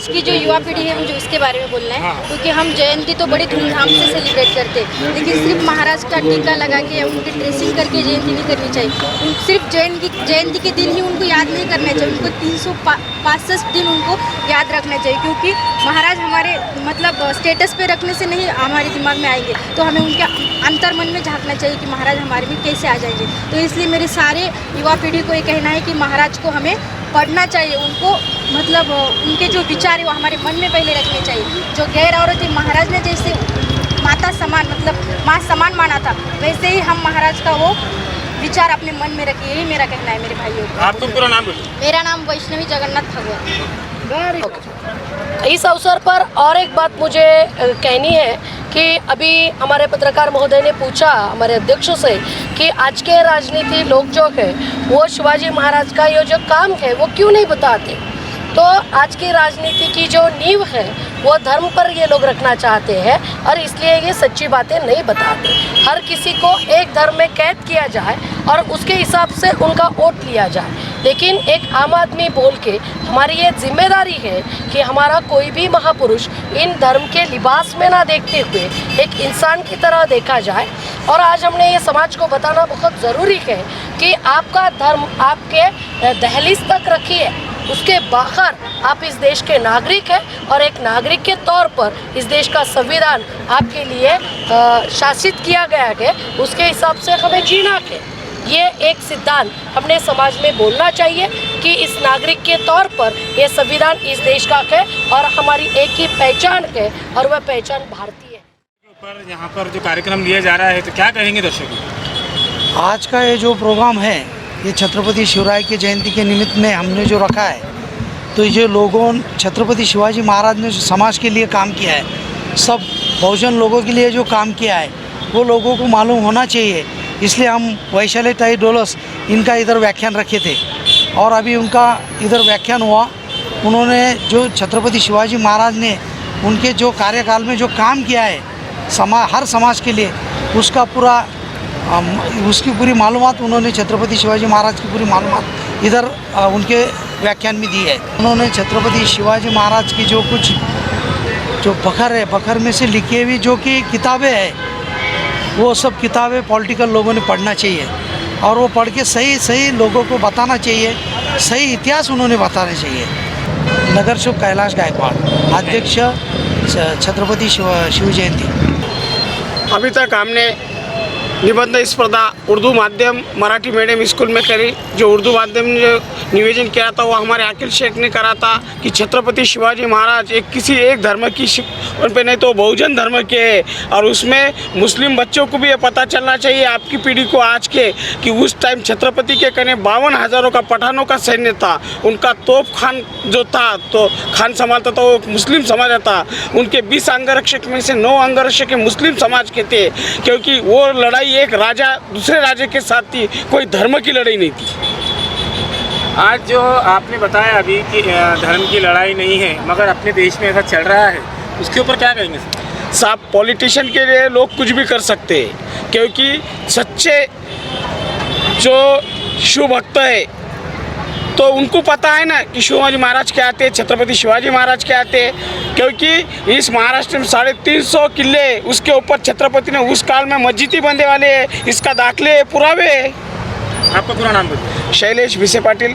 की जो युवा पीढ़ी है मुझे उसके बारे में बोलना है, क्योंकि हम जयंती तो बड़ी धूमधाम से सेलिब्रेट करते हैं, लेकिन सिर्फ महाराज का टीका लगा के उनकी ड्रेसिंग करके जयंती नहीं करनी चाहिए। सिर्फ जयंती के दिन ही उनको याद नहीं करना चाहिए, उनको 365 दिन उनको याद रखना चाहिए, क्योंकि महाराज हमारे मतलब स्टेटस पे रखने से नहीं हमारे दिमाग में आएंगे, तो हमें उनके अंतर मन में झांकना चाहिए कि महाराज हमारे में कैसे आ जाएंगे। तो इसलिए मेरे सारे युवा पीढ़ी को ये कहना है कि महाराज को हमें पढ़ना चाहिए, उनको मतलब उनके जो विचार है वो हमारे मन में पहले रखने चाहिए। जो गैर औरत है महाराज ने जैसे माता समान मतलब माँ समान माना था, वैसे ही हम महाराज का वो विचार अपने मन में रखिए, यही मेरा कहना है मेरे भाइयों को। आपका पूरा नाम बोलिए। मेरा नाम वैष्णवी जगन्नाथ भगवत। इस अवसर पर और एक बात मुझे कहनी है कि अभी हमारे पत्रकार महोदय ने पूछा हमारे अध्यक्षों से कि आज के राजनीति लोग जो है वो शिवाजी महाराज का ये जो काम है वो क्यों नहीं बताते। तो आज की राजनीति की जो नींव है वो धर्म पर ये लोग रखना चाहते हैं और इसलिए ये सच्ची बातें नहीं बताते। हर किसी को एक धर्म में कैद किया जाए और उसके हिसाब से उनका वोट लिया जाए, लेकिन एक आम आदमी बोल के हमारी ये जिम्मेदारी है कि हमारा कोई भी महापुरुष इन धर्म के लिबास में ना देखते हुए एक इंसान की तरह देखा जाए। और आज हमने ये समाज को बताना बहुत ज़रूरी है कि आपका धर्म आपके दहलीज तक रखिए, उसके बाहर आप इस देश के नागरिक हैं और एक नागरिक के तौर पर इस देश का संविधान आपके लिए शासित किया गया है, उसके हिसाब से हमें जीना है। ये एक सिद्धांत हमने समाज में बोलना चाहिए कि इस नागरिक के तौर पर ये संविधान इस देश का है और हमारी एक ही पहचान है और वह पहचान भारतीय है। पर यहाँ पर जो कार्यक्रम लिया जा रहा है तो क्या कहेंगे दर्शकों? आज का ये जो प्रोग्राम है ये छत्रपति शिवराय की जयंती के निमित्त में हमने जो रखा है, तो ये लोगों छत्रपति शिवाजी महाराज ने जो समाज के लिए काम किया है, सब बहुजन लोगों के लिए जो काम किया है वो लोगों को मालूम होना चाहिए। इसलिए हम वैशाली ताई डोलस इनका इधर व्याख्यान रखे थे और अभी उनका इधर व्याख्यान हुआ। उन्होंने जो छत्रपति शिवाजी महाराज ने उनके जो कार्यकाल में जो काम किया है हर समाज के लिए उसका पूरा उसकी पूरी मालूमात उन्होंने छत्रपति शिवाजी महाराज की पूरी मालूमात इधर उनके व्याख्यान में दी है। उन्होंने छत्रपति शिवाजी महाराज की जो कुछ जो बखर में से लिखी हुई जो कि किताबें हैं वो सब किताबें पॉलिटिकल लोगों ने पढ़ना चाहिए और वो पढ़ के सही लोगों को बताना चाहिए, सही इतिहास उन्होंने बताना चाहिए। नगर शुभ कैलाश गायकवाड़, अध्यक्ष छत्रपति शिव जयंती। अभी तक हमने निबंध स्पर्धा उर्दू माध्यम मराठी मीडियम स्कूल में करी। जो उर्दू माध्यम ने जो निवेदन किया था वो हमारे अखिल शेख ने करा था कि छत्रपति शिवाजी महाराज किसी एक धर्म की उन पे नहीं तो बहुजन धर्म के है और उसमें मुस्लिम बच्चों को भी ये पता चलना चाहिए आपकी पीढ़ी को आज के कि उस टाइम छत्रपति के कने 52,000 का पठानों का सैन्य था। उनका तोप खान जो था तो खान संभालता था वो मुस्लिम समाज था। उनके 20 अंगरक्षक में से 9 अंगरक्षक मुस्लिम समाज के थे, क्योंकि वो लड़ाई एक राजा दूसरे राजा के साथ थी, कोई धर्म की लड़ाई नहीं थी। आज जो आपने बताया अभी कि धर्म की लड़ाई नहीं है मगर अपने देश में ऐसा चल रहा है, उसके ऊपर क्या कहेंगे साहब? पॉलिटिशियन के लिए लोग कुछ भी कर सकते हैं, क्योंकि सच्चे जो शिव भक्त है तो उनको पता है ना कि शिवाजी महाराज क्या आते हैं, छत्रपति शिवाजी महाराज क्या आते हैं। क्योंकि इस महाराष्ट्र में 350 किले उसके ऊपर छत्रपति ने उस काल में मस्जिद बनने वाले हैं, इसका दाखले पुरावे है। आपका पूरा नाम बताइए। शैलेश भिसे पाटिल,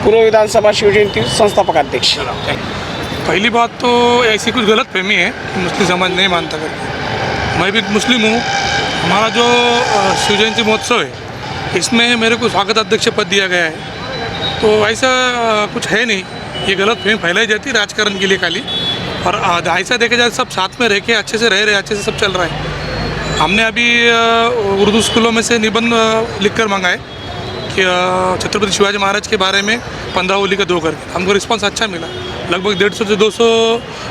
पूर्व विधानसभा शिव जयंती संस्थापक अध्यक्ष। पहली बात तो ऐसी कुछ गलत फहमी है कि मुस्लिम समाज नहीं मानता करके। मैं भी मुस्लिम हूँ। हमारा जो शिव जयंती महोत्सव है इसमें मेरे को स्वागत अध्यक्ष पद दिया गया है, तो ऐसा कुछ है नहीं। ये गलत फहमी फैलाई जाती है राजकारण के लिए खाली, और ऐसा देखा जाए सब साथ में रह के अच्छे से रह रहे, अच्छे से सब चल रहा है। हमने अभी उर्दू स्कूलों में से निबंध लिखकर मंगाए कि छत्रपति शिवाजी महाराज के बारे में 15 होली का 2 करके। हमको रिस्पांस अच्छा मिला, लगभग 150 से 200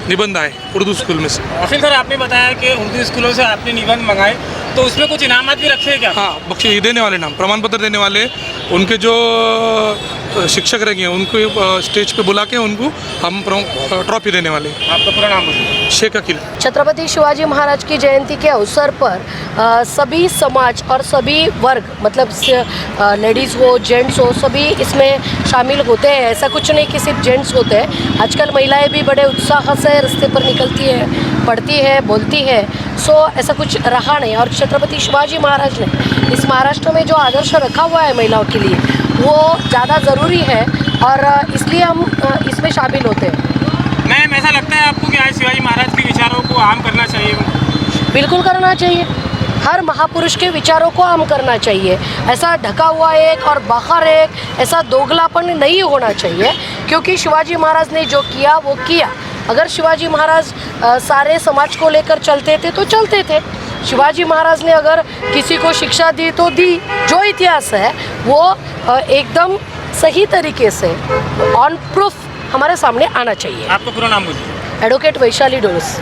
निबंध आए उर्दू स्कूल में से। और फिर सर आपने बताया कि उर्दू स्कूलों से आपने निबंध मंगाए, तो उसमें कुछ इनामात भी रखे हैं क्या? हाँ, बख्शे देने वाले नाम प्रमाण पत्र देने वाले, उनके जो शिक्षक रहेंगे उनको स्टेज पे बुला के उनको हम ट्रॉफी देने वाले हैं। आपका पूरा नाम बोलिए। शेख अकील। छत्रपति शिवाजी महाराज की जयंती के अवसर पर सभी समाज और सभी वर्ग मतलब लेडीज़ हो जेंट्स हो सभी इसमें शामिल होते हैं। ऐसा कुछ नहीं कि सिर्फ जेंट्स होते हैं, आजकल महिलाएं भी बड़े उत्साह से रास्ते पर निकलती है, पढ़ती है, बोलती है। सो ऐसा कुछ रहा नहीं और छत्रपति शिवाजी महाराज ने इस महाराष्ट्र में जो आदर्श रखा हुआ है महिलाओं के लिए वो ज़्यादा ज़रूरी है और इसलिए हम इसमें शामिल होते हैं। मैम, ऐसा लगता है आपको कि आज शिवाजी महाराज के विचारों को आम करना चाहिए? बिल्कुल करना चाहिए, हर महापुरुष के विचारों को आम करना चाहिए। ऐसा ढका हुआ एक और बाहर एक ऐसा दोगलापन नहीं होना चाहिए, क्योंकि शिवाजी महाराज ने जो किया वो किया। अगर शिवाजी महाराज सारे समाज को लेकर चलते थे तो चलते थे, शिवाजी महाराज ने अगर किसी को शिक्षा दी तो दी। जो इतिहास है वो एकदम सही तरीके से ऑन प्रूफ हमारे सामने आना चाहिए। आपका पूरा नाम बोलिए। एडवोकेट वैशाली डोरस।